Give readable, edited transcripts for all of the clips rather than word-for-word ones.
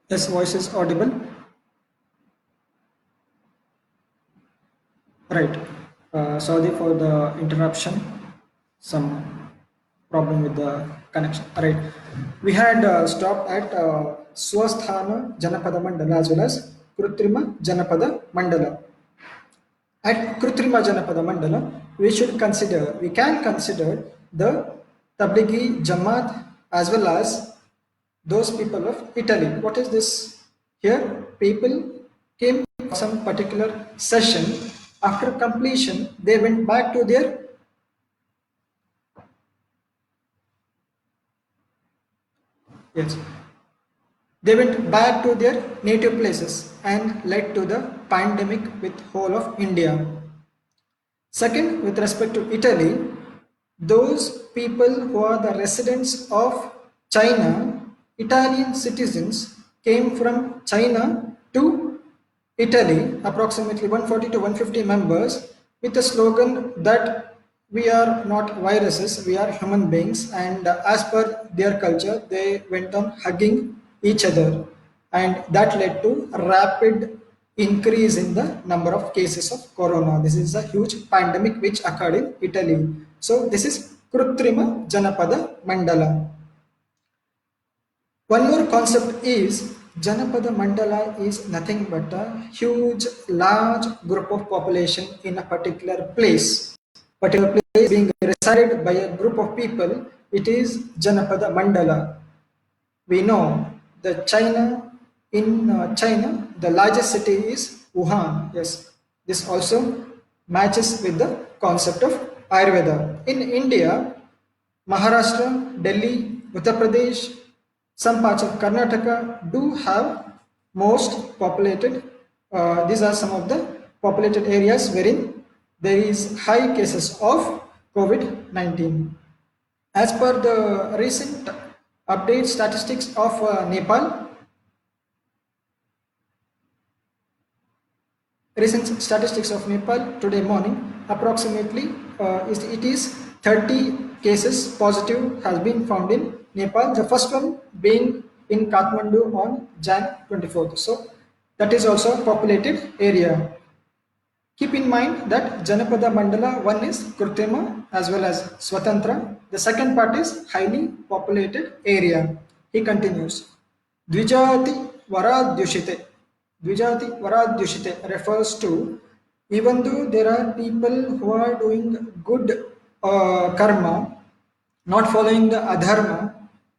Yes, voice is audible. Right. Sorry for the interruption. Some problem with the connection. Right. We had stopped at Swasthana Janapada Mandala as well as Krutrima Janapada Mandala. At Krutrima Janapada Mandala, we can consider the Tablighi Jamaat as well as those people of Italy. What is this? Here, people came for some particular session. After completion, they went back to their yes, they went back to their native places and led to the pandemic with whole of India. Second, with respect to Italy, those people who are the residents of China, Italian citizens came from China to Italy, approximately 140 to 150 members, with the slogan that we are not viruses, we are human beings. And as per their culture, they went on hugging each other, and that led to a rapid increase in the number of cases of corona. This is a huge pandemic which occurred in Italy. So this is Krutrima Janapada Mandala. One more concept is Janapada Mandala is nothing but a huge, large group of population in a particular place. Particular place being resided by a group of people, it is Janapada Mandala. We know that China, the largest city is Wuhan. Yes, this also matches with the concept of Ayurveda. In India, Maharashtra, Delhi, Uttar Pradesh, some parts of Karnataka do have most populated. These are some of the populated areas wherein there is high cases of COVID-19. As per the recent update statistics of Nepal, recent statistics of Nepal today morning, approximately it is 30 cases positive has been found in Nepal. The first one being in Kathmandu on Jan 24th. So that is also a populated area. Keep in mind that Janapada Mandala, one is Krutima as well as Swatantra. The second part is highly populated area. He continues. Dvijati Varadyushite. Dvijati Varadyushite refers to even though there are people who are doing good karma, not following the adharma,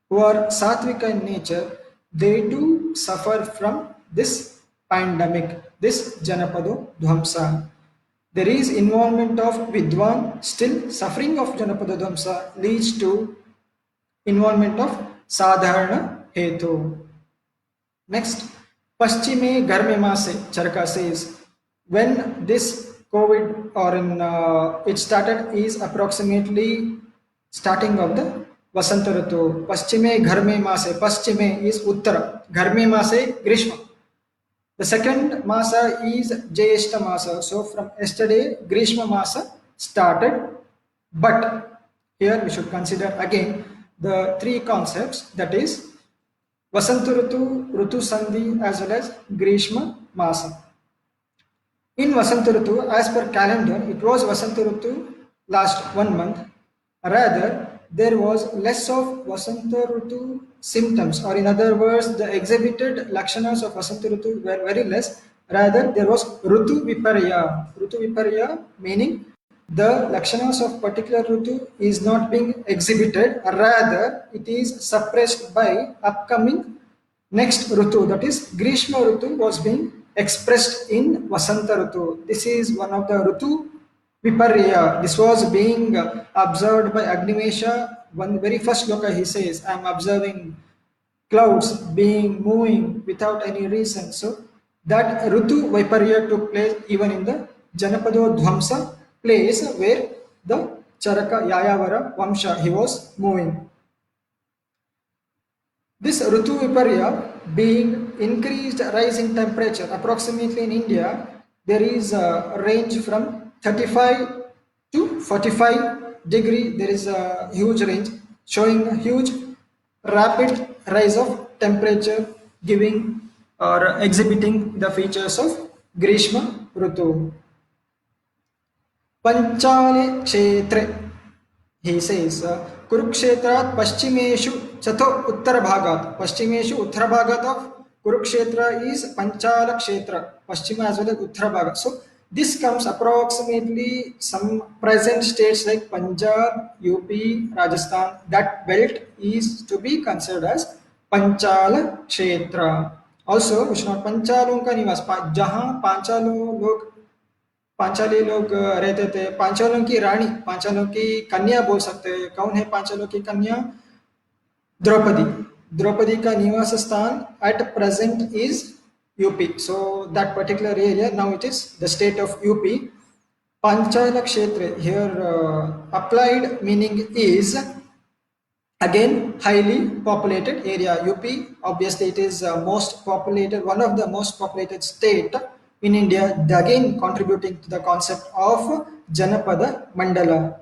who are sattvika in nature, they do suffer from this pandemic, this Janapado Dhamsa. There is involvement of Vidwan, still suffering of Janapado Dhamsa leads to involvement of Sadharana Hetu. Next, Paschime Garme Mase, Charaka says, when this COVID or in it started is approximately starting of the Vasanta Ritu. Paschime Garme Mase, Paschime is Uttara, Garme Mase Grishma. The second Masa is Jyeshta Masa. So from yesterday, Grishma Masa started. But here we should consider again the three concepts, that is Vasanta Ritu, Ritu Sandhi as well as Grishma Masa. In Vasanta Ritu, as per calendar, it was Vasanta Ritu last 1 month. Rather, there was less of Vasanta Ritu symptoms, or in other words, the exhibited lakshanas of Vasanta Ritu were very less. Rather, there was Ritu Viparya. Ritu Viparya meaning the lakshanas of particular Ritu is not being exhibited, rather it is suppressed by upcoming next Ritu, that is Grishma Ritu was being expressed in Vasanta Ritu. This is one of the Ritu Viparya. This was being observed by Agninesha. One very first loka he says, I am observing clouds being moving without any reason. So that Ritu Viparya took place even in the Janapado Dhvamsa place where the Charaka Yayavara Vamsha he was moving. This Ritu Viparya being increased rising temperature, approximately in India, there is a range from 35 to 45 degree. There is a huge range showing a huge rapid rise of temperature giving or exhibiting the features of Grishma Rutu. Panchale Kshetre, he says, Kurukshetrat Paschimeshu Chato Uttara Bhagat. Paschimeshu Uttara Bhagat of Kurukshetra is Panchala Kshetra, Paschima as well as Uttara Bhagat. So this comes approximately some present states like Punjab, UP, Rajasthan. That belt is to be considered as Panchala Kshetra. Also, Vishnu Panchalon का निवास जहाँ पांचालों लोग पांचाली लोग रहते थे, पांचालों की रानी, पांचालों की कन्या बोल सकते हैं. कौन है पांचालों की कन्या? द्रौपदी. द्रौपदी का निवास स्थान at present is UP. So that particular area now it is the state of UP. Panchala Kshetra here applied meaning is again highly populated area. UP obviously it is most populated, one of the most populated state in India, again contributing to the concept of Janapada Mandala.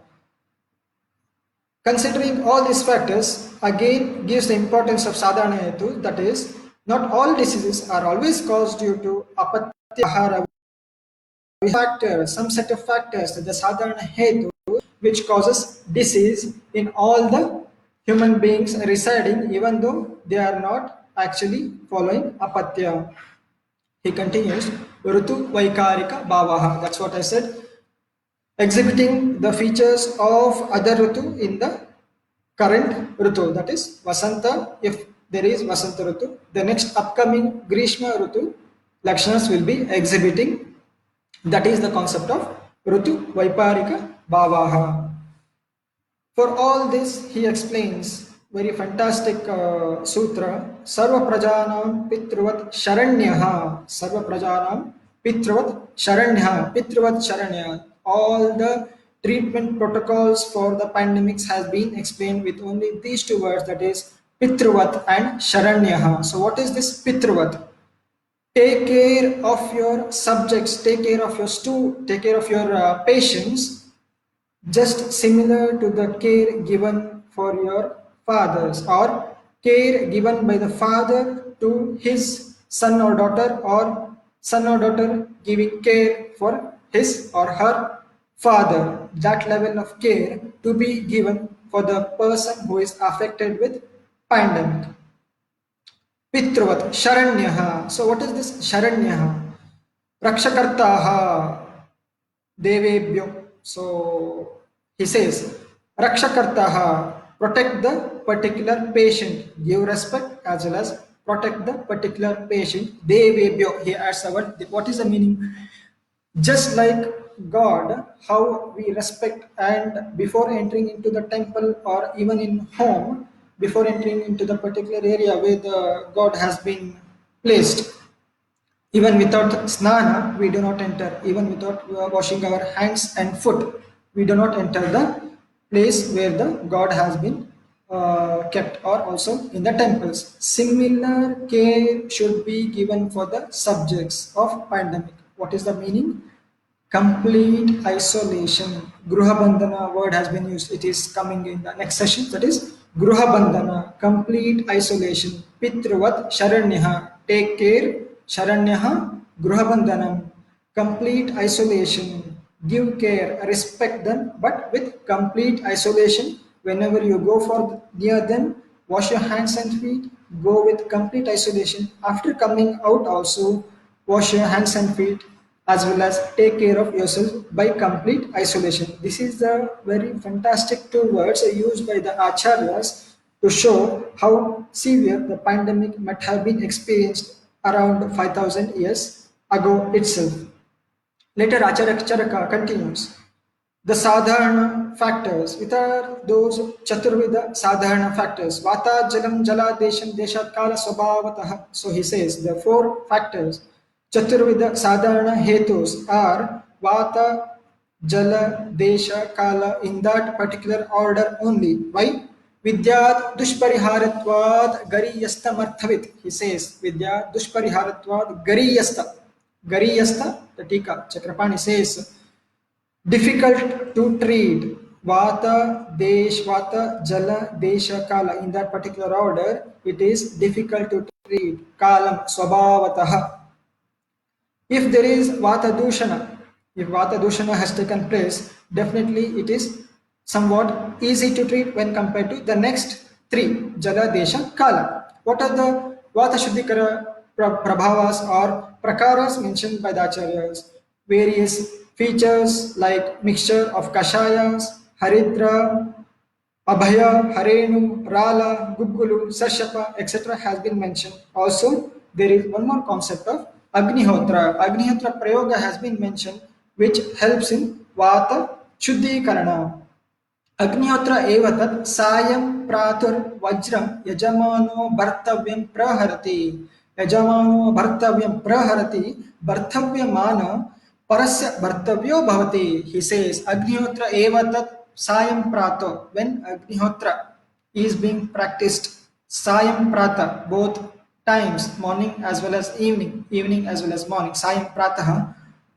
Considering all these factors, again gives the importance of Sadharana Hetu, that is, not all diseases are always caused due to Apatya Ahara factor, some set of factors, the Sadharana Hetu, which causes disease in all the human beings residing, even though they are not actually following Apatya. He continues, Rutu Vaikarika Bhavaha. That's what I said. Exhibiting the features of other Rutu in the current Rutu. That is Vasanta, if there is Vasanta Rutu. The next upcoming Grishma Rutu, Lakshanas will be exhibiting. That is the concept of Rutu Vaiparika Bhavaha. For all this, he explains very fantastic sutra, Sarva Prajanam Pitruvat Sharanyaha, Sarva Prajanam Pitruvat Sharanyaha, Pitruvat Sharanya. All the treatment protocols for the pandemics has been explained with only these two words, that is Pitruvat and Sharanyaha. So what is this Pitruvat? Take care of your subjects, take care of your take care of your patients, just similar to the care given for your fathers, or care given by the father to his son or daughter, or son or daughter giving care for his or her father. That level of care to be given for the person who is affected with pandemic. Pitruvat Sharanyaha. So what is this Sharanyaha? Rakshakartaha Devebhyo. So he says, Rakshakartaha, protect the particular patient, give respect as well as protect the particular patient. Devebhyo, he adds the word. What is the meaning? Just like God, how we respect, and before entering into the temple or even in home, before entering into the particular area where the God has been placed, even without snana, we do not enter. Even without washing our hands and foot, we do not enter the place where the God has been kept, or also in the temples. Similar care should be given for the subjects of pandemic. What is the meaning? Complete isolation. Gruha Bandhana word has been used. It is coming in the next session. That is Gruha Bandhana, complete isolation. Pitruvat Sharanyaha, take care. Sharanyaha Gruha Bandhanam, complete isolation. Give care, respect them, but with complete isolation. Whenever you go for near them, wash your hands and feet. Go with complete isolation. After coming out also, wash your hands and feet, as well as take care of yourself by complete isolation. This is the very fantastic two words used by the acharyas to show how severe the pandemic might have been experienced around 5000 years ago itself. Later Acharya Charaka continues, the sadharana factors, which are those chaturvida sadharana factors, vata jalam jala desham deshat kala swabhavatah. So he says the four factors, chaturvida sadharana hetus, are vata, jala, desha, kala, in that particular order only. Why? Vidyat dushpariharatvad gariyasta marthavit. He says Vidyat dushpariharatvad gariyasta. Gariyasta, the Tika Chakrapani says, difficult to treat. Vata, Desh, Vata, Jala, Desha, Kala. In that particular order, it is difficult to treat kalam swabhavatah. If there is vata dushana, if vata dushana has taken place, definitely it is somewhat easy to treat when compared to the next three, jala, desha, kala. What are the vata shuddhikara prabhavas or prakaras mentioned by the acharyas? Various features like mixture of kashayas, haridra, Abhaya, Harenu, Rala, Gugulu, Sashapa, etc. has been mentioned. Also, there is one more concept of Agnihotra. Agnihotra Prayoga has been mentioned, which helps in Vata Shuddhikarana. Agnihotra evatat sayam pratur vajram yajamano bhartavyam praharati. Yajamano bhartavyam praharati bhartavyamana parasya bhartavyo bhavati. He says Agnihotra evatat sayam prato. When Agnihotra is being practiced, sayam prata, both times, morning as well as evening, evening as well as morning, sayam pratah,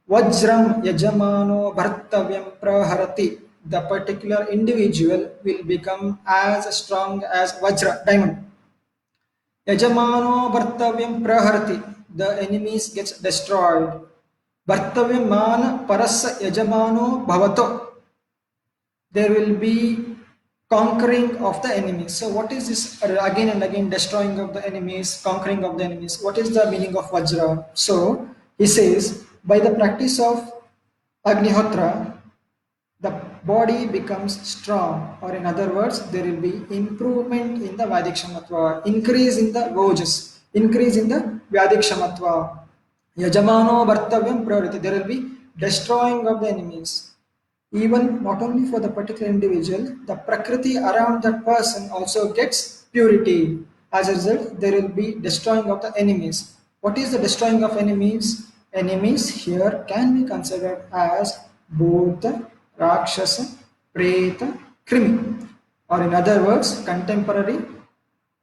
vajram yajamano bhartavyam praharati. The particular individual will become as strong as Vajra, diamond. Yajamano Bhartavyam Praharati, the enemies gets destroyed. Bhartavyam Man Parasa Yajamano Bhavato, there will be conquering of the enemies. So what is this again and again destroying of the enemies, conquering of the enemies? What is the meaning of Vajra? So he says, by the practice of Agnihotra, the body becomes strong, or in other words, there will be improvement in the Vaidikshamatva, increase in the Vojas, increase in the Vyadikshamatva. Yajamano Bhartavyam Pravriti, there will be destroying of the enemies. Even not only for the particular individual, the Prakriti around that person also gets purity. As a result, there will be destroying of the enemies. What is the destroying of enemies? Enemies here can be considered as Bhuta, Rakshasa, Preta, Krimi. Or in other words, contemporary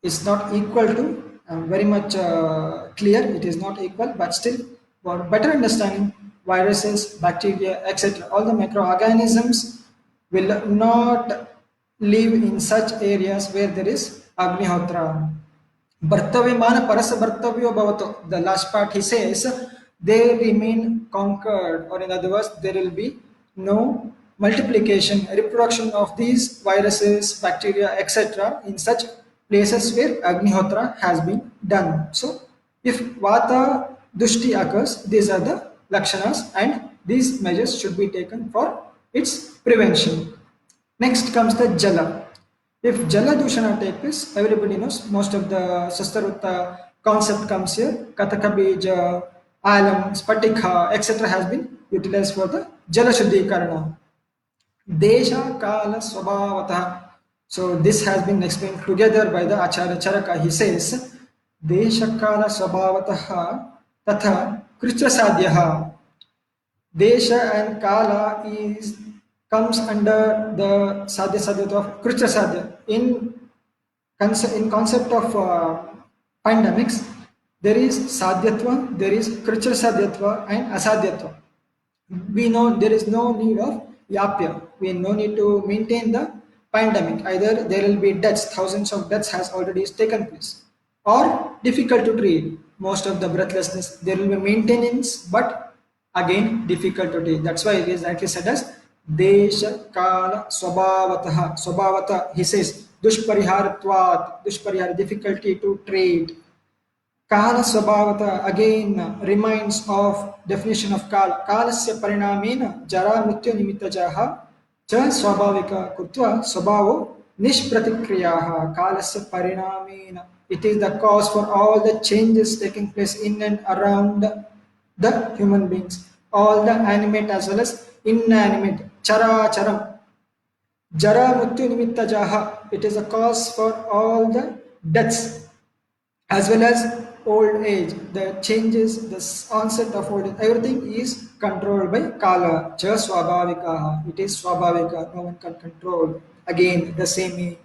is not equal to, very much clear, it is not equal, but still for better understanding, viruses, bacteria, etc., all the microorganisms will not live in such areas where there is Agnihotra. Bhartavyamana parasa bhartavyo bhavato. The last part he says, they remain conquered, or in other words, there will be no multiplication, reproduction of these viruses, bacteria, etc. in such places where Agnihotra has been done. So, if Vata Dushti occurs, these are the Lakshanas and these measures should be taken for its prevention. Next comes the Jala. If Jala Dushana takes place, everybody knows most of the Sastarutta concept comes here. Kataka Bija, Alam, Spatika, etc. has been utilized for the Jala Shuddhikarana. Desha Kala Swabhavata. So this has been explained together by the Acharya Charaka. He says, Desha Kala Swabhavataha Tatha Kritra Sadhyaha. Desha and Kala is comes under the Sadhya Sadhya of Kritra Sadhya. In concept of pandemics, there is Sadhyatva, there is Kritra Sadhyatva and Asadhyatva. We know there is no need of Yapya. We no need to maintain the pandemic. Either there will be deaths, thousands of deaths has already taken place, or difficult to treat. Most of the breathlessness, there will be maintenance, but again difficult to treat. That's why it is rightly said as Desha Kala Swabhavataha. Swabhavata, he says, Dushpariharatvat, Dushparihar, difficulty to treat. Kala Swabhavata again reminds of definition of Kala. Kalasya parinamena jara mrityu nimittajaha cha swabhavika kutva swabhavo nishpratikriyaha. Kalasya parinamena. It is the cause for all the changes taking place in and around the human beings. All the animate as well as inanimate. Chara charam. Jara mrityu nimittajaha. It is a cause for all the deaths as well as old age, the changes, the onset of old age, everything is controlled by Kala. Cha Swabhavika. It is Swabhavika, no one can control. Again, the same meaning.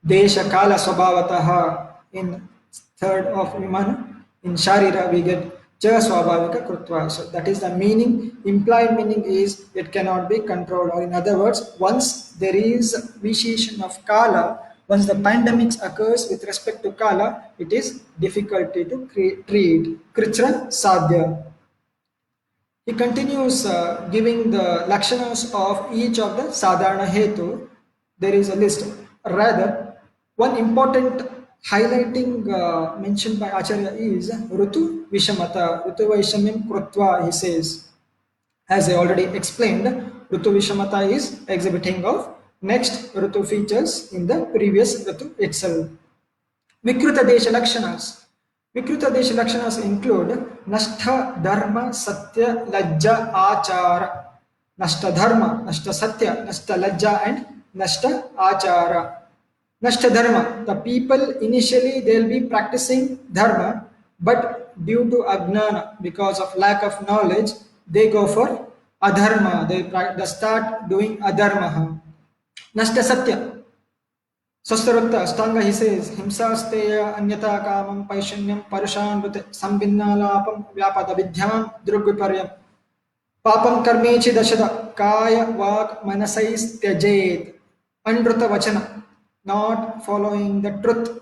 Desha Kala Swabhavataha. In third of Vimana, in Sharira, we get Cha Swabhavika Krutva. So that is the meaning. Implied meaning is it cannot be controlled, or in other words, once there is vitiation of Kala, Once the pandemics occurs with respect to Kala, it is difficult to treat. Kritra Sadhya. He continues giving the lakshanas of each of the sadharana hetu. There is a list. Rather, one important highlighting mentioned by Acharya is Rutu Vishamata, Rutu Vaishamyam Krutva, he says. As I already explained, Rutu Vishamata is exhibiting of next Rutu features in the previous Rutu itself. Vikruta Desha Lakshanas. Vikruta Desha Lakshanas include Nashtha Dharma Satya Lajja Achara. Nashta Dharma, Nashta Satya, Nashta Lajja and Nashta Achara. Nashta Dharma, the people initially they'll be practicing Dharma, but due to Agnana, because of lack of knowledge, they go for Adharma, they start doing Adharma. Nashta Satya, Sastarutta, Stanga, he says, Himsasteya, Anyata Kamam, Paishunyam, Parushan, Sambhinnalapam, Vyapada Vidyam, Drugviparyam. Papam Karmechi Dashada, Kaya Vak Manasais Tyajet, Andruta Vachana, not following the truth.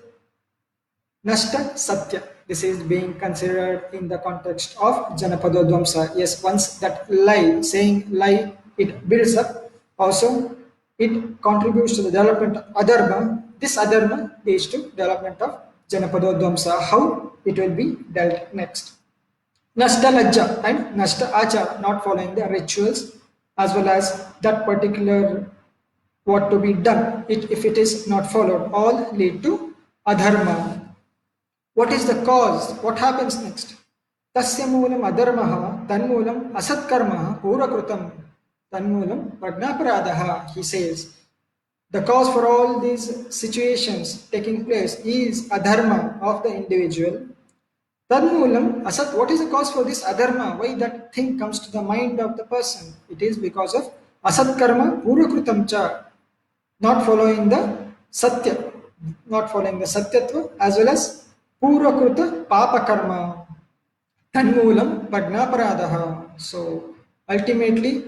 Nashta Satya. This is being considered in the context of Janapadodvamsa. Yes, once that lie, saying lie, it builds up. Also, it contributes to the development of Adharma. This Adharma leads to development of Janapadodvamsa. How it will be dealt next. Nashta Lajja and Nashta Achara, not following the rituals as well as that particular what to be done. If it is not followed, all lead to Adharma. What is the cause? What happens next? Tasya moolam adharmaha, tanmoolam asatkarmaha, purakrutam, tanmoolam prajnaparadaha, he says. The cause for all these situations taking place is adharma of the individual. Tanmoolam asat, what is the cause for this adharma? Why that thing comes to the mind of the person? It is because of asatkarma purakrutam cha, not following the satya, not following the satyatva as well as Purakruta Papa Karma Tanmoolam Prajnaparadaha. So ultimately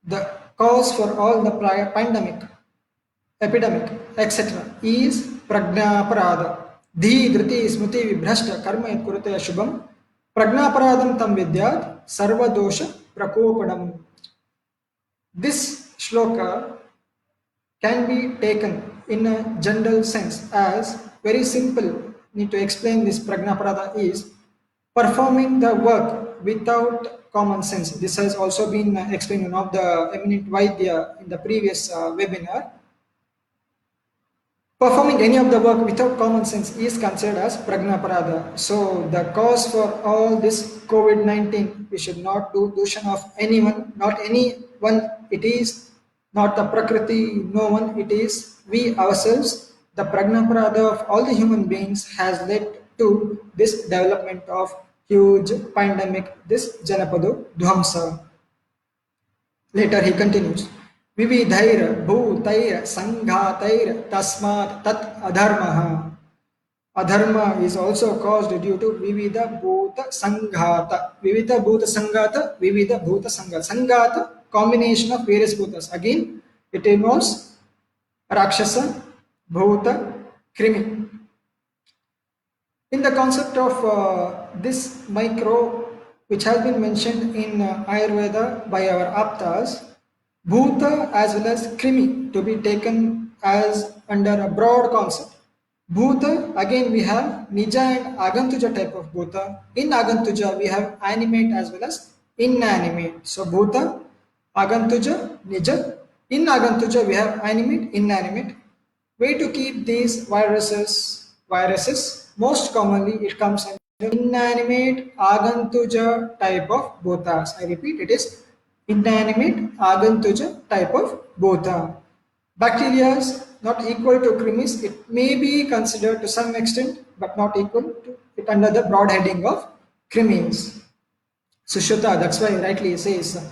the cause for all the pandemic, epidemic, etc. is Prajnaparada. Dhi Driti Smriti Vibhrashta Karma Yat Kurate Shubham Prajnaparadam Tam Vidyat Sarva Dosha Prakopanam. This shloka can be taken in a general sense as very simple. Need to explain this prajnaparada is performing the work without common sense. This has also been explained in one of the eminent Vaidya in the previous webinar. Performing any of the work without common sense is considered as prajnaparada. So the cause for all this COVID-19, we should not do dushan of anyone, not anyone. It is not the prakriti, no one. It is we ourselves. The prajnaparada of all the human beings has led to this development of huge pandemic, this Janapado Dhwamsa. Later he continues, Vividhair bhutair sanghatair tasmat tat adharmaha. Adharma is also caused due to Vividha Bhuta Sanghata. Vividha Bhuta Sanghata, Vividha Bhuta Sanghata. Sanghata, combination of various bhutas. Again, it involves Rakshasa, Bhuta, Krimi. In the concept of this micro, which has been mentioned in Ayurveda by our Aptas, Bhuta as well as Krimi to be taken as under a broad concept. Bhuta, again we have Nija and Agantuja type of Bhuta. In Agantuja we have animate as well as inanimate. So Bhuta, Agantuja, Nija. In Agantuja we have animate, inanimate. Way to keep these viruses, most commonly it comes in inanimate Agantuja type of Bhutas. I repeat, it is inanimate Agantuja type of Bhuta. Bacteria not equal to krimis, it may be considered to some extent, but not equal to it under the broad heading of krimis. Sushruta, that's why rightly it says,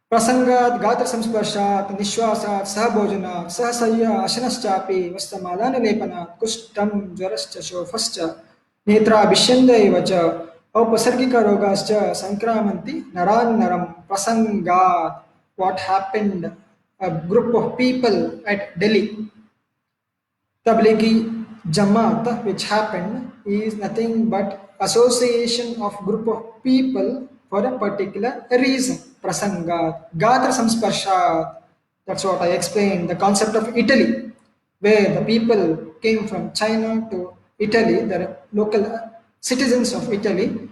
Prasangat, Gatra Samsparshat, Nishwasat, Sahabhojana, Sahasaya, Ashanaschapi, Vastamalana Lepana, Kushtam, Jarascha, Shofascha, Netra, Bishandevacha, Upasargika Rogascha, Sankramanti, Naran Naram, Prasangat, what happened? A group of people at Delhi. Tablighi Jamaat, which happened, is nothing but association of group of people for a particular reason. Prasangat, Gatra Samsparshat. That's what I explained. The concept of Italy, where the people came from China to Italy, the local citizens of Italy,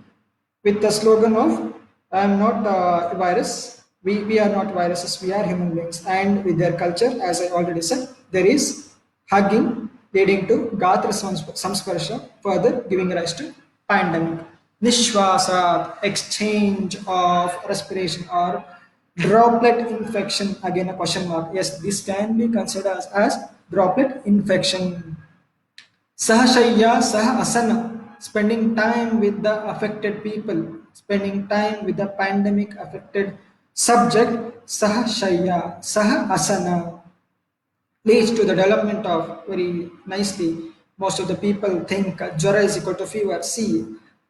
with the slogan of "I am not a virus. We are not viruses. We are human beings." And with their culture, as I already said, there is hugging leading to Gatra Samsparsha, further giving rise to pandemic. Nishwasa, exchange of respiration or droplet infection, again a question mark. Yes, this can be considered as droplet infection. Sahashaya, Sah Asana, spending time with the affected people, spending time with the pandemic affected subject, Sahashaya, Sah Asana, leads to the development of very nicely. Most of the people think Jwara is equal to fever. See,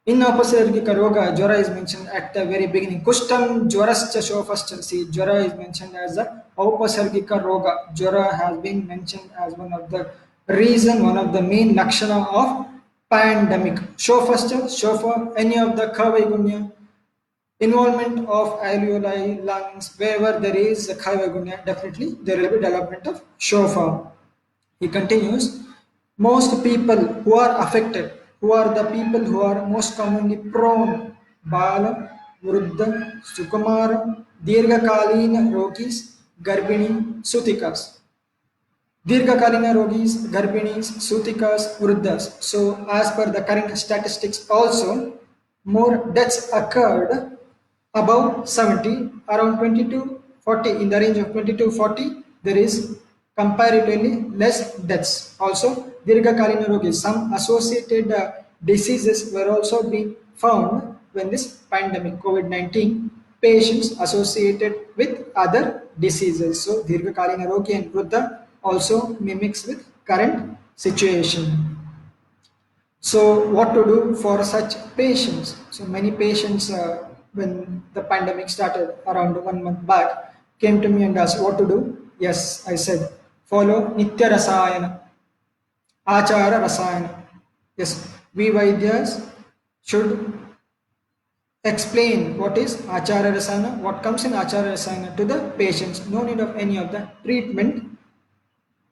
in Upasargika Roga, Jwara is mentioned at the very beginning. Kushtam Jwarascha Shofascha. See, Jwara is mentioned as the Upasargika Roga. Jwara has been mentioned as one of the reason, one of the main lakshana of pandemic. Shofascha, Shofa, any of the Kavaigunya, involvement of alveoli, lungs, wherever there is a Kaivagunya, definitely there will be development of Shofa. He continues, most people who are affected, who are the people who are most commonly prone, Bala, Vruddha, Sukumara, Dirghakalina Rogis, Garbini, Sutikas. Dirghakalina Rogis, Garbinis, Sutikas, Vruddhas. So as per the current statistics also, more deaths occurred above 70, around 20 to 40, in the range of 20 to 40, there is comparatively less deaths. Also, Dirghakalina Rogis, some associated diseases were also being found when this pandemic, COVID-19, patients associated with other diseases. So, Dirghakalina Rogi and Vruddha also mimics with current situation. So, what to do for such patients? So, many patients, when the pandemic started around 1 month back, came to me and asked what to do. Yes, I said, follow Nitya Rasayana, Achara Rasayana. Yes, we Vaidyas should explain what is Achara Rasayana, what comes in Achara Rasayana to the patients. No need of any of the treatment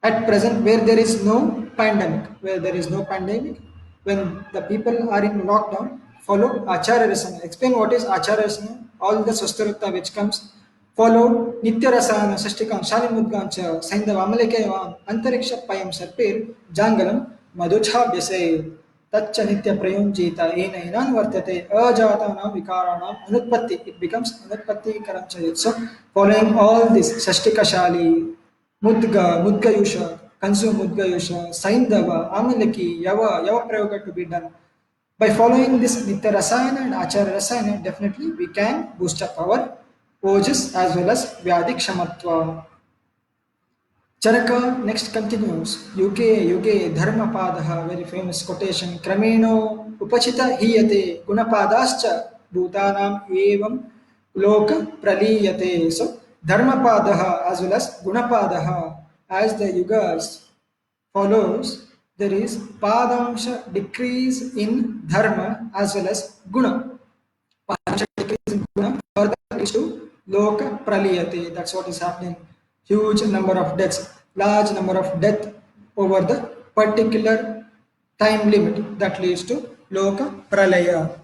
at present where there is no pandemic, when the people are in lockdown, follow Acharya Rasana. Explain what is Acharya Rasana, all the Swastarutta which comes, follow Nitya Rasana, Sashtikam, Shalimudgancha, Saindava Amalekayam, Antariksha Payam Sarpir, Jangalam, Madhucha Bese, Tacha Nitya Prayunjita, Enan Vartate, Ajatana Vikaranam, Anutpatti, it becomes Anutpatti Karamchayat. So, following all this, Sashtika Shali, Mudgayusha, consume Mudgayusha, Saindava, Amalaki, Yava Prayoga to be done. By following this Nitya Rasayana and Acharya Rasayana, definitely we can boost up our ojas as well as Vyadik Shamatva. Charaka next continues. Yuge Dharmapadaha, very famous quotation. Krameno Upachita Hiyate Gunapadascha Bhutanam Evam Loka Praliyate. So Dharmapadaha as well as Gunapadaha, as the yugas follows, there is Padamsha decrease in Dharma as well as Guna. Padamsha decrease in Guna further leads to Loka Praliyate. That's what is happening. Huge number of deaths, large number of death over the particular time limit that leads to Loka Pralaya.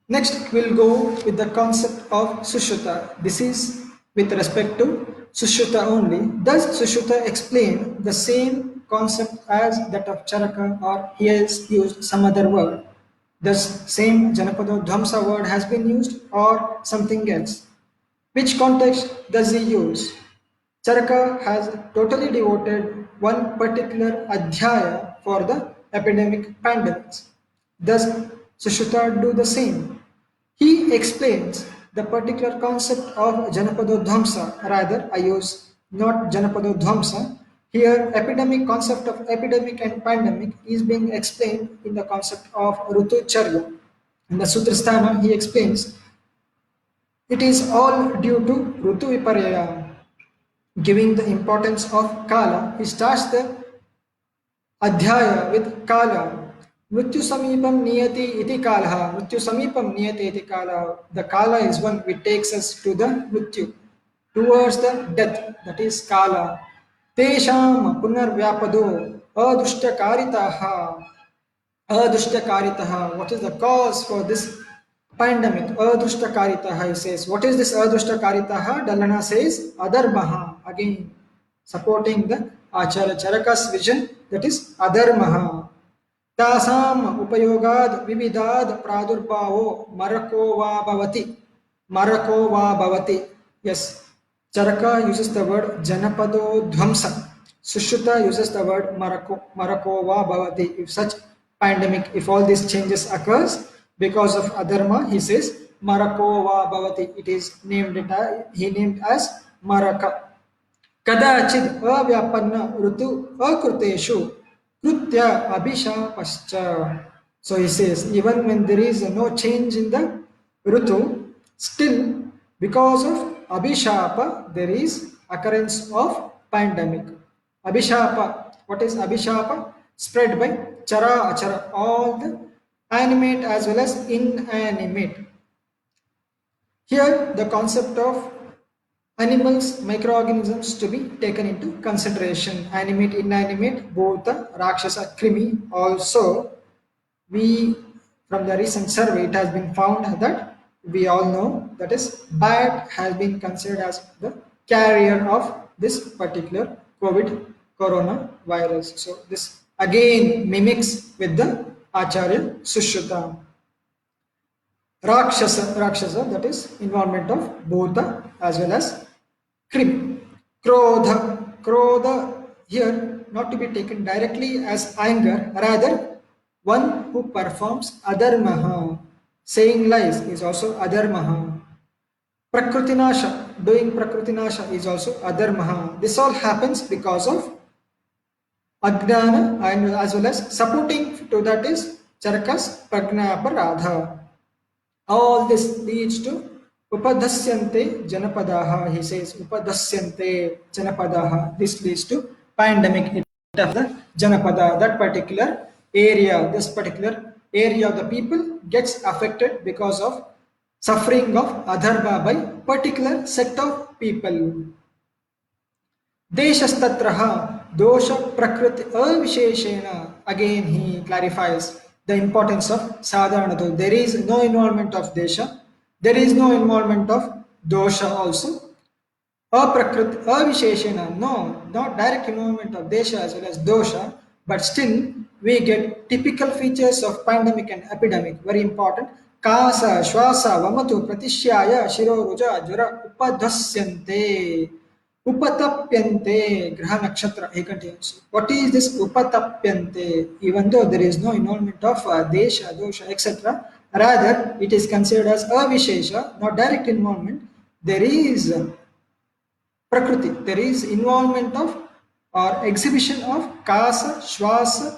Next, we'll go with the concept of Sushruta. This is with respect to Sushruta only. Does Sushruta explain the same concept as that of Charaka, or he has used some other word? Does same Janapada Dhamsa word has been used or something else? Which context does he use? Charaka has totally devoted one particular adhyaya for the epidemic pandemics. Does Sushruta do the same? He explains the particular concept of Janapadodhamsa. Rather, I use not Janapadodhamsa. Here, epidemic concept of epidemic and pandemic is being explained in the concept of Rutucharya. In the Sutrasthana, he explains it is all due to Rutu Viparya. giving the importance of Kala, he starts the Adhyaya with Kala. Mrityu Samipam Niyati iti Kalaha. Mrityu Samipam Niyati iti Kala. The Kala is one which takes us to the Mrityu, towards the death, that is Kala. Tesham Punarvyapado Adrushtakaritaha. Adrushtakaritaha. What is the cause for this pandemic? Adrushtakaritaha, he says. What is this Adrushtakaritaha? Dallana says Adharmaha. Again, supporting the Acharya Charaka's vision, that is Adharmaha. तासाम उपयोगाद विविधाद प्रादुर्भावो मरको वा भवति. Marako va bhavati. Yes, Charaka uses the word Janapado Dhvamsa. Sushruta uses the word Marako va bhavati. If such pandemic, if all these changes occurs because of adharma, he says Marako va bhavati. It is named, he named as Maraka. Kadachid avyapanna rutu akruteshu krutya abhishapascha. So he says, even when there is no change in the rutu, still because of abhishapa, there is occurrence of pandemic. Abhishapa, what is abhishapa? Spread by chara achara, all the animate as well as inanimate. Here the concept of animals, microorganisms to be taken into consideration. Animate, inanimate, both the Rakshasa, Krimi. Also, we, from the recent survey, it has been found that we all know, that is, bat has been considered as the carrier of this particular COVID coronavirus. So this again mimics with the Acharya Sushruta. Rakshasa, that is involvement of Bhuta as well as Krim. Krodha here not to be taken directly as anger, rather one who performs adharmaha. Saying lies is also adharmaha. Prakrutinasha, doing prakrutinasha is also adharmaha. This all happens because of Ajnana and as well as supporting to that is Charaka's Prajnaparadha. All this leads to Upadhasyante Janapadaha. He says Upadhasyante Janapadaha. This leads to pandemic of the Janapada. That particular area, this particular area of the people gets affected because of suffering of adharma by particular set of people. Deshastatraha dosha prakriti avisheshena. Again he clarifies the importance of sadharanatu. There is no involvement of desha, there is no involvement of dosha also. Aprakriti avisheshena, no, not direct involvement of desha as well as dosha, but still we get typical features of pandemic and epidemic. Very important. Kasa, shwasa, vamatu, pratishyaya, shiro, ruja, jara, upadhasyante. Upatapyante, Graha Nakshatra, he continues. What is this Upatapyante? Even though there is no involvement of Desha, Dosha, etc., rather it is considered as Avishesha, not direct involvement. There is Prakriti, there is involvement of or exhibition of Kasa, Shwasa,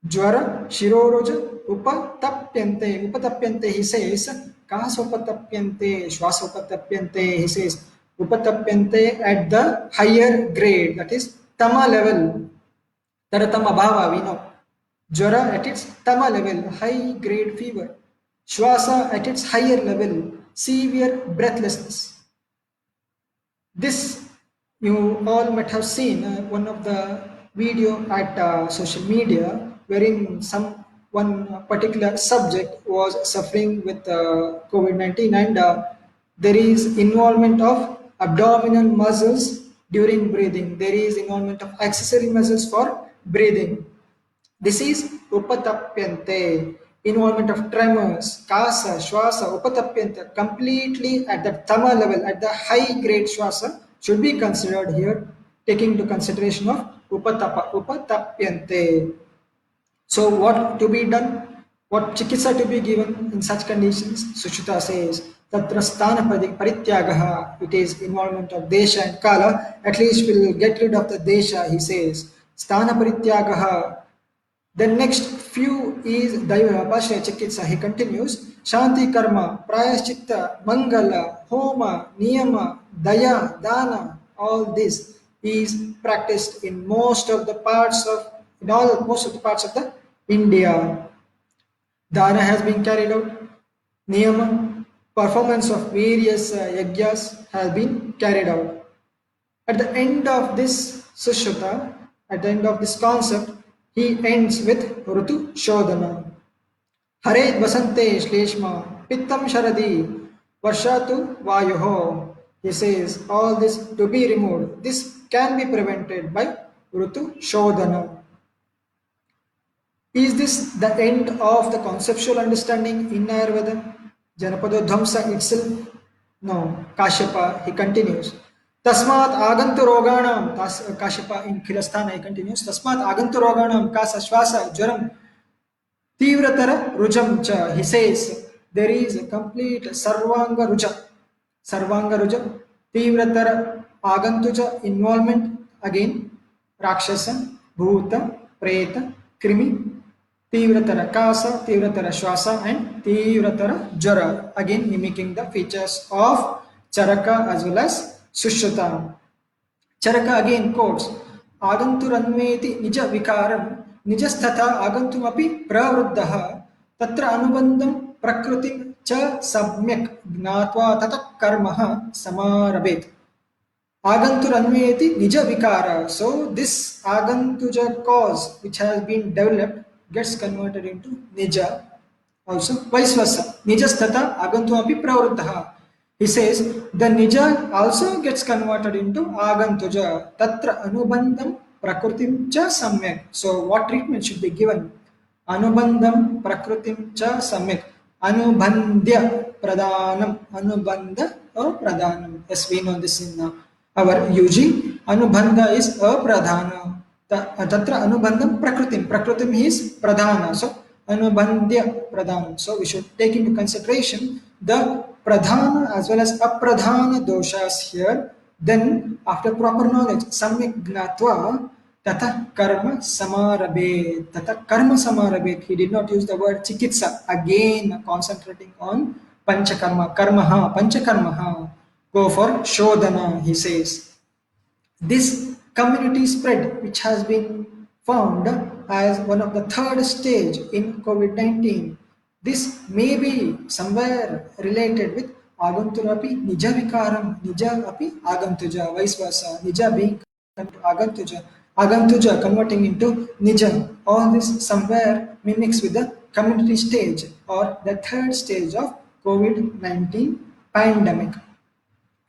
Jwara, Shiroroja, Upatapyante. Upatapyante, he says, Kasa Upatapyante, Shwasa Upatapyante, he says, Upatapyante at the higher grade, that is Tama level. Taratama Bhava, we know. Jwara at its Tama level, high grade fever. Shwasa at its higher level, severe breathlessness. This you all might have seen one of the video at social media wherein one particular subject was suffering with COVID-19 and there is involvement of abdominal muscles during breathing. There is involvement of accessory muscles for breathing. This is upatapyante, involvement of tremors, kasa, shwasa, upatapyante, completely at the tama level, at the high grade shwasa should be considered here, taking into consideration of upatapyante. So what to be done? What chikitsa to be given in such conditions? Sushruta says, Tatra sthana parityagaha, it is involvement of desha and kala, at least we'll get rid of the desha, he says. Sthana parityagaha. The next few is Daiva Pashya Chikitsa. He continues, Shanti Karma, Prayaschitta, Mangala, Homa, Niyama, Daya, Dana, All this is practiced in most of the parts of the India. Dana has been carried out. Niyama, performance of various yagyas has been carried out. At the end of this Sushruta, at the end of this concept, he ends with Rutu Shodhana. Haret Vasante Shleshma Pittam Sharadi Varshatu Vayuho. He says all this to be removed. This can be prevented by Rutu Shodhana. Is this the end of the conceptual understanding in Ayurveda? Janapadodhamsa itself? No. Kashyapa, he continues. Tasmat agantu roganam, Kashyapa in Khilastana, he continues. Tasmat agantu roganam kasa shvasa jwaram Tivratara Rujam cha, he says, there is a complete Sarvanga Ruja. Sarvanga Ruja, Tivratara Agantuja involvement, again, Rakshasa, Bhuta, Preta, Krimi, Tivratara Kasa, Tivratara Shwasa, and Tivratara Jara, again mimicking the features of Charaka as well as Sushruta. Charaka again quotes, Aganturanveti Nija Vikaram निजस्तथा आगन्तुमपि प्रवृद्धः तत्र अनुबन्धं प्रकृतिं च सम्यक् ज्ञात्वा ततः कर्मः समारभेत्. Aganturanveti nija vikara. So this agantuja cause which has been developed gets converted into nija. Also vice versa. Nijasthatha agantumapi pravruddha. He says the nija also gets converted into agantuja. Tatra anubandham prakritim cha samyak. So what treatment should be given? Anubandham prakritim cha samyak. Anubandhya pradhanam. Anubandha or pradhanam. Yes, we know this in our UG. Anubandha is a pradhana. Tatra anubandham prakritim. Prakritim is pradhana. So anubandhya pradhanam. So we should take into consideration the pradhana as well as apradhana doshas here. Then after proper knowledge, samyak gnatva tata karma samarabhet. Tata karma samarabhet. He did not use the word chikitsa. Again concentrating on panchakarma. Karmaha, panchakarmaha. Go for Shodhana, he says. This community spread, which has been found as one of the third stage in COVID-19, this may be somewhere related with Aganturapi Nija Vikaram, Nija api Agantuja, vice versa, Nija being Agantuja, Agantuja converting into Nija. All this somewhere mimics with the community stage or the third stage of COVID-19 pandemic.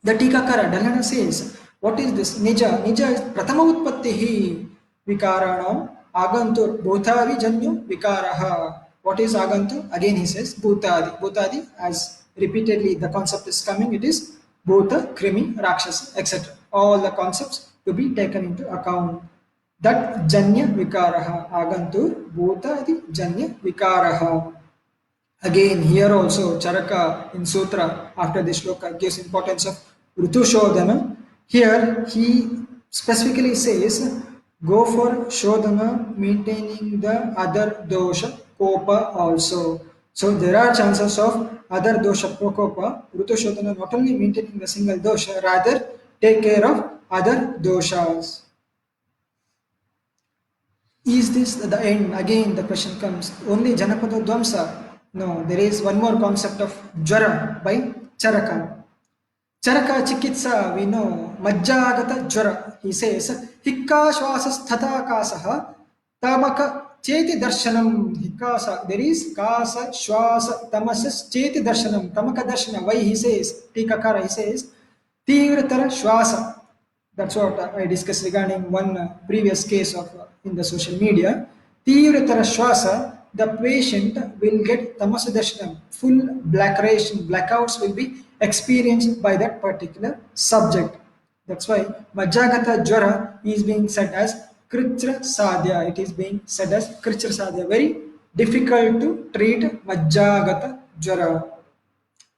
The Tikakara Dalana says, what is this? Nija. Nija is Pratama Utpattihi Vikaranam Agantur Bhutadi Janyu Vikaraha. What is Agantur? Again he says Bhutadi. Bhutadi, as repeatedly the concept is coming, it is Bhuta, Krimi, Rakshasa, etc. All the concepts to be taken into account. That Janya Vikaraha. Agantur Bhutadi Janya Vikaraha. Again, here also Charaka in Sutra after this shloka gives importance of Rutu Shodhana. Here he specifically says, go for Shodhana maintaining the other dosha, Kopa also. So there are chances of other dosha, Prokopa, Rutu Shodhana not only maintaining the single dosha, rather take care of other doshas. Is this the end? Again the question comes, only Janapada Dvamsa? No, there is one more concept of Jwara by Charaka. Charaka Chikitsa, we know, Majjagata Jwara. He says, Hikka Shwasas Tata Kasaha, Tamaka Cheti Darshanam. Hikasa, there is Kasa Shwasa Tamasas Cheti Darshanam. Tamaka Darshana. Why he says, Tikakara, he says, Tivratara Shwasa. That's what I discussed regarding one previous case of in the social media. Tivratara Shwasa, the patient will get tamasa darshanam, full blackouts will be experienced by that particular subject. That's why Majjagata Jwara is being said as Kritra Sadhya. It is being said as Kritra Sadhya. Very difficult to treat Majjagata Jwara.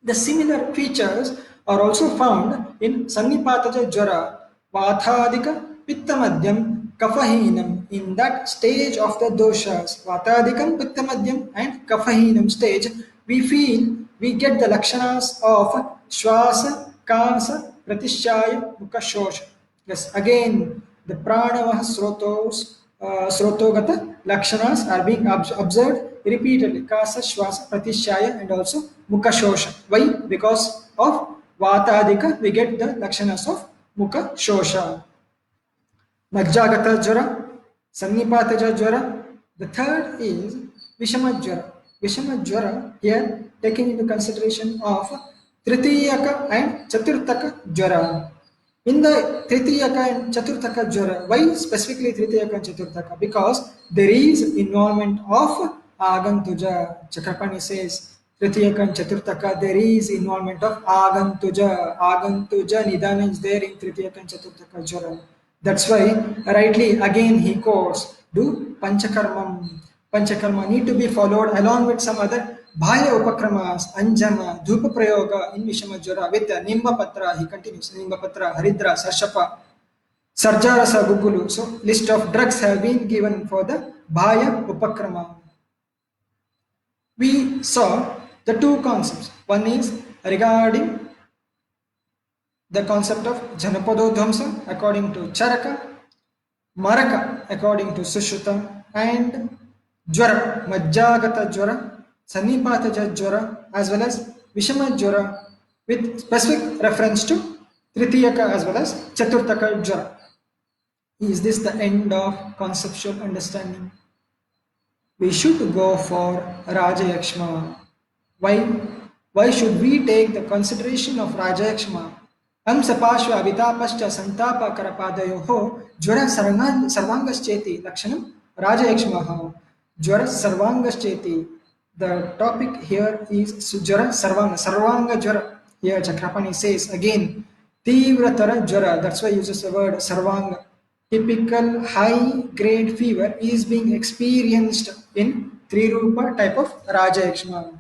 The similar features are also found in Sannipataja Jwara, Vathadika Pittamadhyam Kafahinam. In that stage of the doshas, Vatadikam Pittamadhyam and Kafahinam stage, we get the lakshanas of Shwasa, Kasa, Pratishaya, Mukashosha. Yes, again, the pranavah srotos, srotogata lakshanas are being observed repeatedly. Kasa, shwasa, pratishaya, and also mukha shosha. Why? Because of vatadika, we get the lakshanas of mukha shosha. Majjagata jwara, sannipataja jwara. The third is Vishama jwara. Vishama jwara here taking into consideration of Tritiyaka and Chaturtaka jwara. In the Tritiyaka and Chaturtaka jwara, why specifically Tritiyaka and Chaturtaka? Because there is involvement of Agantuja. Chakrapani says Tritiyaka and Chaturtaka, there is involvement of Agantuja. Agantuja Nidana is there in Tritiyaka and Chaturtaka jwara. That's why rightly again he quotes, do panchakarmam. Panchakarma need to be followed along with some other bhaya upakramas, anjana, dhupa prayoga in Vishamajwara with Nimba Patra. He continues Nimba Patra, Haridra, Sarshapa, Sarjarasa Gugulu. So list of drugs have been given for the bhaya upakrama. We saw the two concepts. One is regarding the concept of Janapadodhamsa according to Charaka, Maraka according to Sushruta, and Jwara, Majjagata Jwara, Sannipataja Jwara, as well as Vishama Jwara with specific reference to Tritiyaka as well as Chaturtaka Jwara. Is this the end of conceptual understanding? We should go for Rajayakshma. Why? Why should we take the consideration of Rajayakshma? Amsapashva avitapascha santapa karapadayoho jwara sarvangascheti lakshanam Rajayakshmaha. Jwara sarvangascheti. The topic here is jwara sarvanga jwara. Here Chakrapani says again, Tivratara jwara. That's why he uses the word sarvanga. Typical high grade fever is being experienced in Trirupa type of Rajayakshma.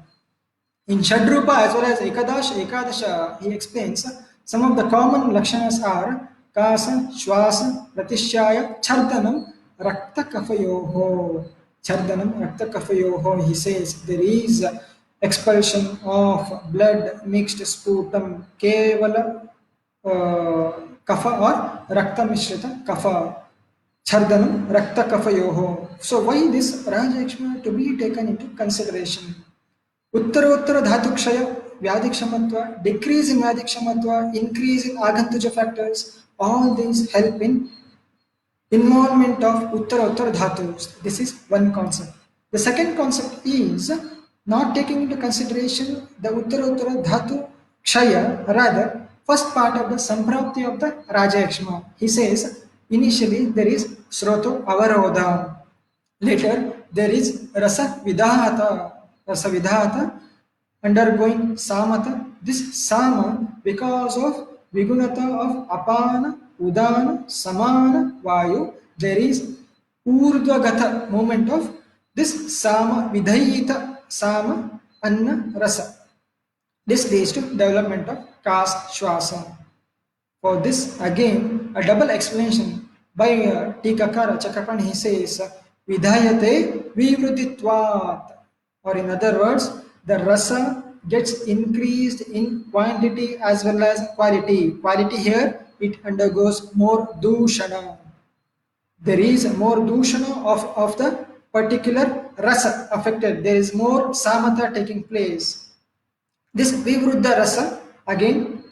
In Shadrupa as well as Ekadasha, he explains some of the common lakshanas are Kasa, Shwasa, Pratishyaya, Chardanam, Rakta Kafayoho. Chardanam, Rakta Kafayoho, he says there is expulsion of blood mixed sputum, Kevala Kafa or Rakta Mishrita Kafa. Chardanam, Rakta Kafayoho. So why this Rajayakshma to be taken into consideration? Uttara dhatu kshaya, vyadhi kshamatva, decrease in vyadhi kshamatva, increase in agantuja factors, all these help in involvement of uttara dhatus. This is one concept. The second concept is not taking into consideration the uttara dhatu kshaya, rather first part of the samprapti of the Rajayakshma. He says initially there is sroto avarodha. Later, there is rasa vidhata undergoing samata. This sama, because of vigunata of apana, udana, samana, vayu, there is urdhvagata movement of this sama, vidhayita, sama, anna, rasa. This leads to development of caste shwasa. For this, again, a double explanation by Tikakara Chakrapan. He says, Vidhayate vivruddhitvat. Or in other words, the rasa gets increased in quantity as well as quality. Quality here, it undergoes more dushana. There is more dushana of the particular rasa affected. There is more samata taking place. This Vivruddha rasa, again,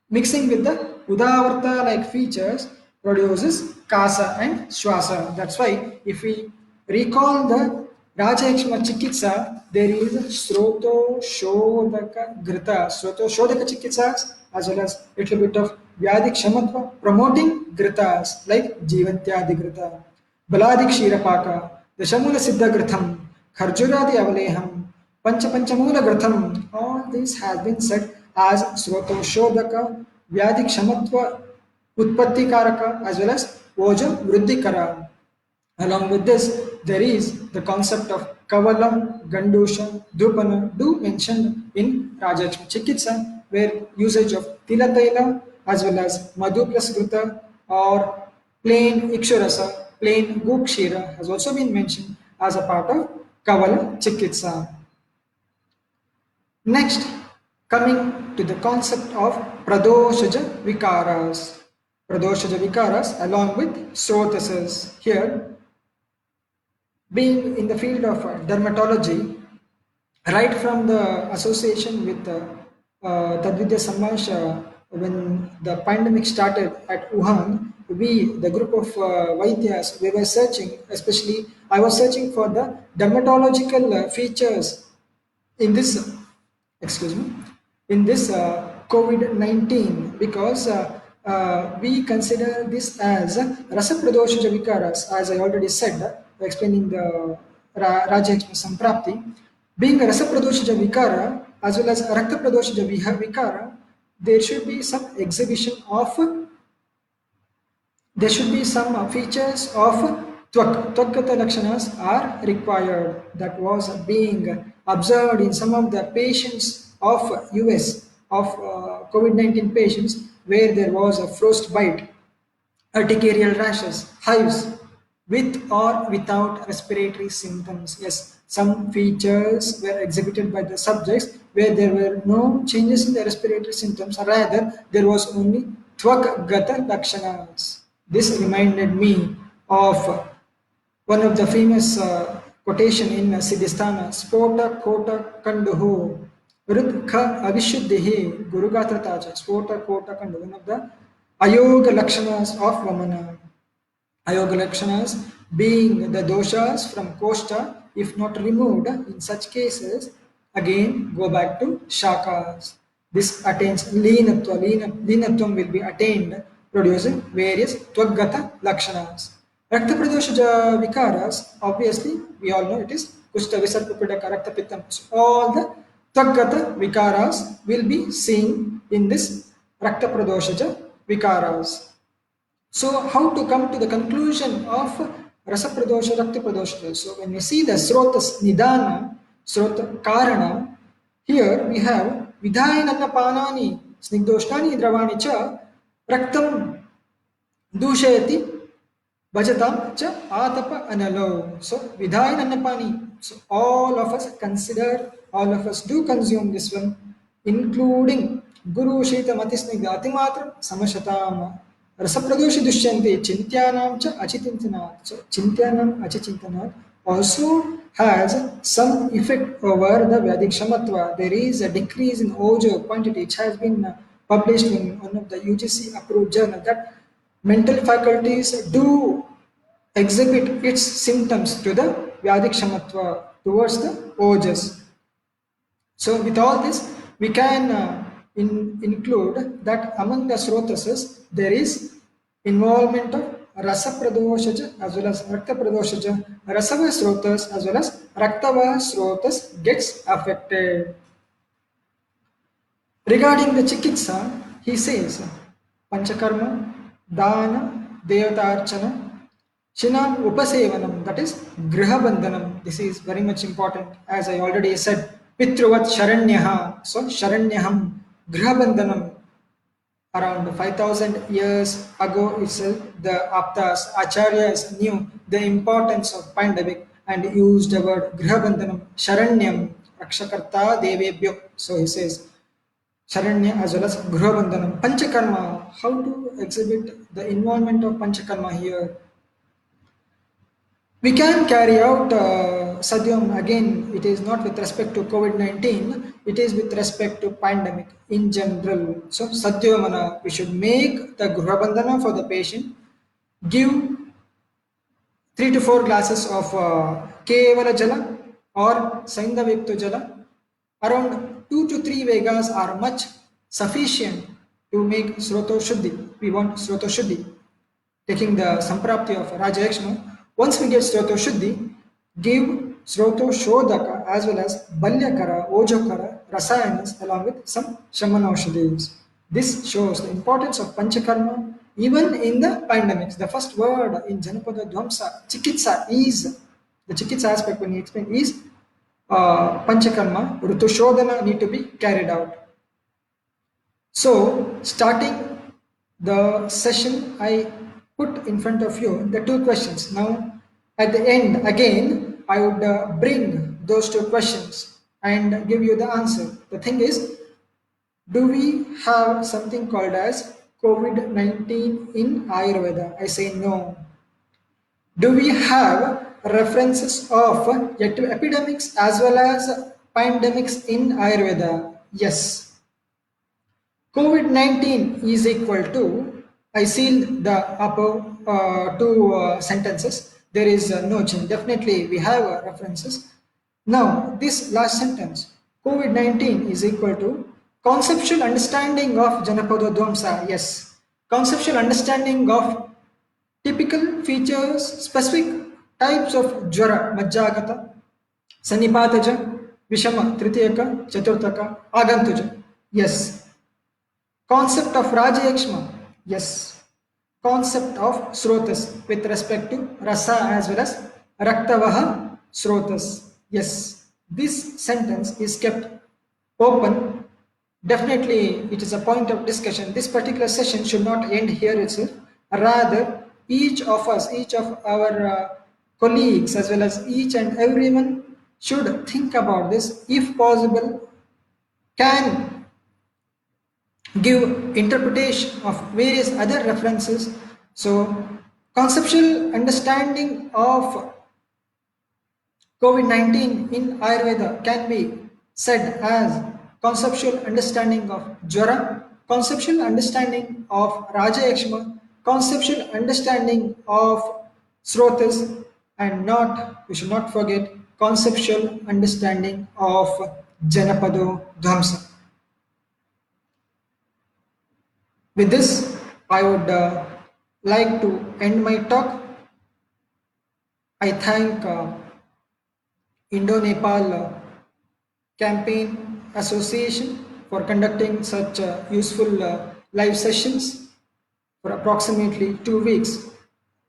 mixing with the Udavarta like features, produces Kasa and Shwasa. That's why if we recall the Rajayakshma Chikitsa, there is Sroto Shodaka Grita. Sroto Shodaka Chikitsas as well as little bit of Vyadik Shamatva promoting Gritas like Jivantyadi Grita, Baladik Shirapaka, the Shamula Siddha Gritham, Kharjuradi Avaleham, Panchapanchamula Gratham, all this has been said as Sroto Shodaka, Vyadik Shamatva, Utpatti Karaka, as well as Ojam Vruddhikara. Along with this, there is the concept of Kavala, Gandusha, Dupana, do mentioned in Rajayakshma Chikitsa, where usage of Tilataila as well as Madhu plus Gruta or plain Ikshurasa, plain Gukshira has also been mentioned as a part of Kavala Chikitsa. Next, coming to the concept of Pradoshaja Vikaras. Pradoshaja Vikaras along with Srotasas. Here, being in the field of dermatology, right from the association with Tadvidya Samash, when the pandemic started at Wuhan, we, the group of Vaidyas, we were searching, especially I was searching for the dermatological features in this, excuse me, in this COVID-19, because we consider this as Rasapradosha Vikaras, as I already said, explaining the Rajayakshma Samprapti. Being a Rasapradosha Vikara as well as Rakta Vikara, there should be some exhibition of, there should be some features of Twakkata Lakshanas are required. That was being observed in some of the patients of US, of COVID-19 patients, where there was a frostbite, urticarial rashes, hives, with or without respiratory symptoms. Yes, some features were exhibited by the subjects where there were no changes in the respiratory symptoms, rather, there was only Tvak-gata Lakshanas. This reminded me of one of the famous quotation in Siddhistana, Spota Kota Kanduhu, Rudkha Avishuddhihi, Gurugatra Taja, Spota Kota Kandu, one of the Ayoga Lakshanas of Vamana. Ayoga Lakshanas being the doshas from Koshta, if not removed, in such cases, again go back to Shakas. This attains Leenatva. Leenatvam will be attained, producing various Twaggata Lakshanas. Rakta Pradoshaja Vikaras, obviously, we all know it is Kushta Visarpapidaka Rakta Pittam. So all the Twaggata Vikaras will be seen in this Rakta Pradoshaja Vikaras. So how to come to the conclusion of Rasa Pradosha, Rakta Pradosha? So when we see the Srotas Nidana, Srota Karana, here we have Vidhayananna Panani, Snigdoshtani Dravani Cha, Raktam Dushayati, Bhajatam Cha Atapa Analo. So Vidhayananna Pani. So all of us consider, all of us do consume this one, including Guru Shita Matisnigda Atimatram Samashatam. Rasapradoshi Dushyanti Chintyanam Cha Achitintanat. So Chintyanam Achichintanat also has some effect over the Vedic Shamatva. There is a decrease in Ojo quantity, which has been published in one of the UGC approved journal, that mental faculties do exhibit its symptoms to the Vyadik Shamatva, towards the Ojas. So with all this, we can include that among the Srotasas, there is involvement of Rasa Pradoshaja as well as Rakta Pradoshaja. Rasava Srotas as well as Raktava Srotas gets affected. Regarding the Chikitsa, he says Panchakarma, Dana, Devatarchana, Shinam Upasevanam, that is Grihabandhanam. This is very much important, as I already said. Pitruvat Sharanyaha, so Sharanyaham, Grihabandhanam. Around 5000 years ago itself, the Aptas, Acharyas knew the importance of pandemic and used the word Grihabandhanam, Sharanyam, Rakshakarta Devebhyo. So he says, Sharanya as well as Grihabandhanam. Panchakarma, how to exhibit the involvement of Panchakarma here? We can carry out Sadyam, again, it is not with respect to COVID-19, it is with respect to pandemic in general. So Sadyamana, we should make the Gruhabandhana for the patient, give 3 to 4 glasses of Kevala Jala or Saindavipto Jala. Around 2 to 3 Vegas are much sufficient to make Sroto Shuddhi. We want Sroto Shuddhi. Taking the Samprapti of Rajayakshma, once we get Sroto Shuddhi, give Sroto Shodaka as well as Balyakara, Ojokara, Rasayanas along with some Shamanaushadhis. This shows the importance of Panchakarma even in the pandemics. The first word in Janapada Dvamsa, Chikitsa, is the Chikitsa aspect when he explained is Panchakarma, Rutushodhana need to be carried out. So, starting the session, I put in front of you the 2 questions. Now, at the end, again, I would bring those 2 questions and give you the answer. The thing is, do we have something called as COVID-19 in Ayurveda? I say no. Do we have references of epidemics as well as pandemics in Ayurveda? Yes. COVID-19 is equal to, I sealed the above two sentences. There is no change. Definitely we have references. Now this last sentence, COVID-19 is equal to conceptual understanding of Janapadodvamsa. Yes. Conceptual understanding of typical features, specific types of Jwara, Majjagata, Sanipataja, Vishama, Tritiyaka, Chaturtaka, Agantuja. Yes. Concept of Rajayakshma. Yes. Concept of Srotas with respect to Rasa as well as Raktavaha Srotas. Yes. This sentence is kept open. Definitely, it is a point of discussion. This particular session should not end here itself. Rather, each of us, each of our colleagues, as well as each and everyone should think about this. If possible, can give interpretation of various other references. So, conceptual understanding of COVID-19 in Ayurveda can be said as conceptual understanding of Jwara, conceptual understanding of Rajayakshma, conceptual understanding of Srotas, and we should not forget, conceptual understanding of Janapado Dhamsa. With this, I would like to end my talk. I thank Indo-Nepal Campaign Association for conducting such useful live sessions for approximately 2 weeks.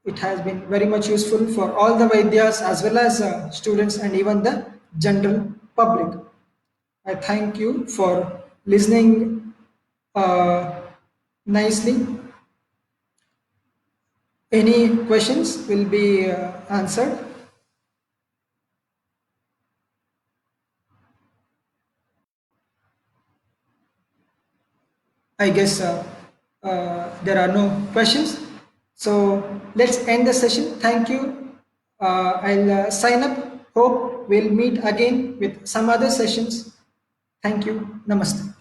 It has been very much useful for all the Vaidyas as well as students and even the general public. I thank you for listening nicely. Any questions will be answered. I guess there are no questions. So let's end the session. Thank you. I'll sign up. Hope we'll meet again with some other sessions. Thank you. Namaste.